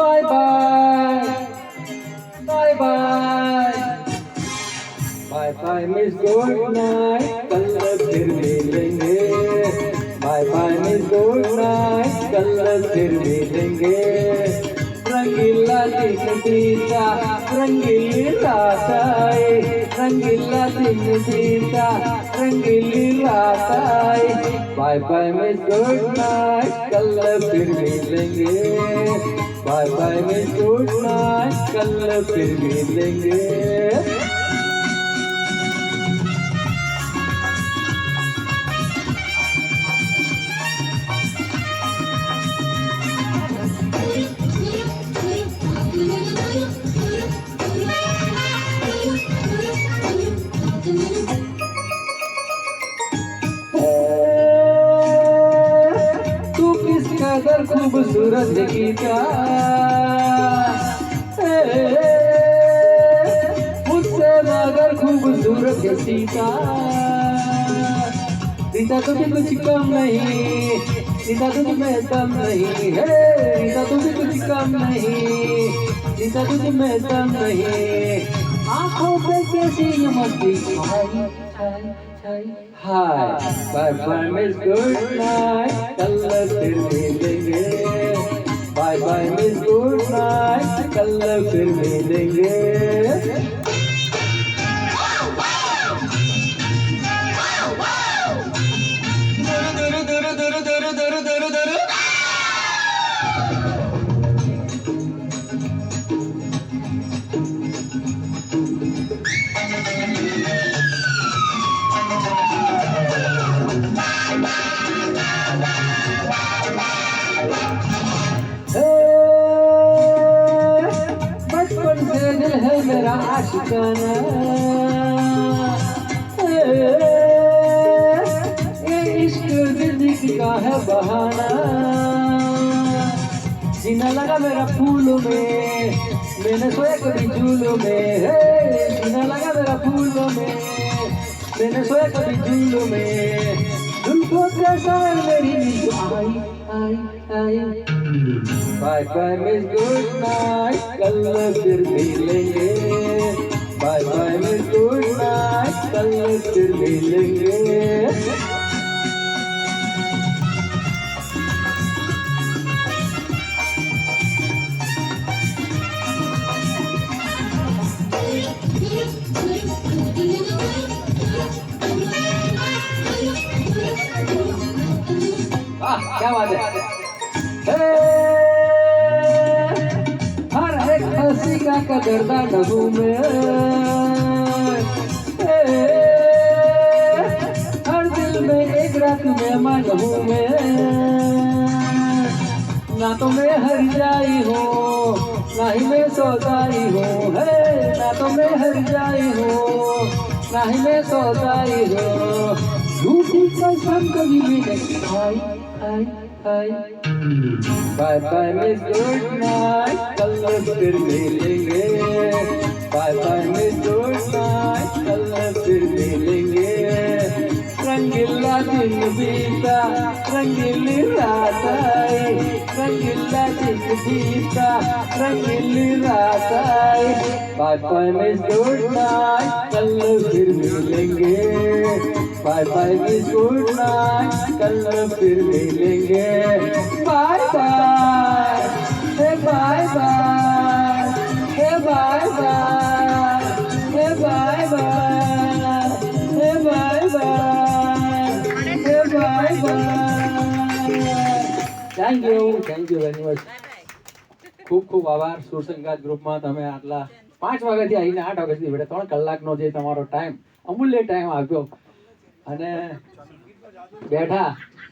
Bye bye bye bye bye bye miss good night, कल फिर मिलेंगे। Bye bye miss good night, कल फिर मिलेंगे। रंगीला दिन बीता, रंगीली रात आए, रंगीला दिन बीता, रंगीली रात आए। Bye bye miss good night, कल फिर मिलेंगे। Bye bye miss good night, कल फिर मिलेंगे। तू किस कदर खूबसूरत गीता, मुझसे मगर खूबसूरत है सीता। सीता तुझे कुछ कम नहीं, सीता तुझ में दम नहीं है। सीता तुझे कुछ कम नहीं, सीता तुझ में दम नहीं। आंखों पे कैसी ये मस्ती छाई छाई छाई। Hi bye bye miss good night, कल फिर मिलेंगे। Bye bye miss good night, कल फिर मिलेंगे। बचपन से दिल है मेरा आशिकाना, ये इश्क जिंदगी का है बहाना। जीना लगा मेरा फूलों में, मैंने सोया कभी झूलों में। जीना लगा मेरा फूलों में, मैंने सोया कभी झूलों में। झुलको कैसा मेरी नींद आई आई आई। Bye bye miss good night, कल फिर मिलेंगे। Bye bye miss good night, कल फिर मिलेंगे। क्या बात है। हर एक हंसी का कदरदान हूँ मैं, हर दिल में एक रात मेहमान हूँ मैं। ना तो मैं हर जाई हूँ, ना ही मैं सौदाई हूँ। ना तो मैं हर जाई हूँ, ना ही मैं सौदाई हूँ। झूठी कसम कभी भी नहीं खाई खाई खाई। Bye bye miss good night, कल फिर मिलेंगे। Bye bye miss good night, कल फिर मिलेंगे। रंगीला दिन बीता, रंगीली रात आई, रंगीला दिन बीता, रंगीली रात आई। Bye bye miss good night, कल फिर मिलेंगे। Bye bye miss good night, कल फिर मिलेंगे। Bye bye hey bye bye hey bye bye hey bye bye hey bye bye hey bye bye. Thank you very much. ખૂબ ખૂબ આભાર. સુર સંગાત ગ્રુપમાં તમે આટલા 5 વાગ્યાથી આવીને 8 વાગ્યા સુધી બેઠા 3 કલાકનો જે તમારો ટાઈમ અમૂલ્ય ટાઈમ આપ્યો અને બેઠા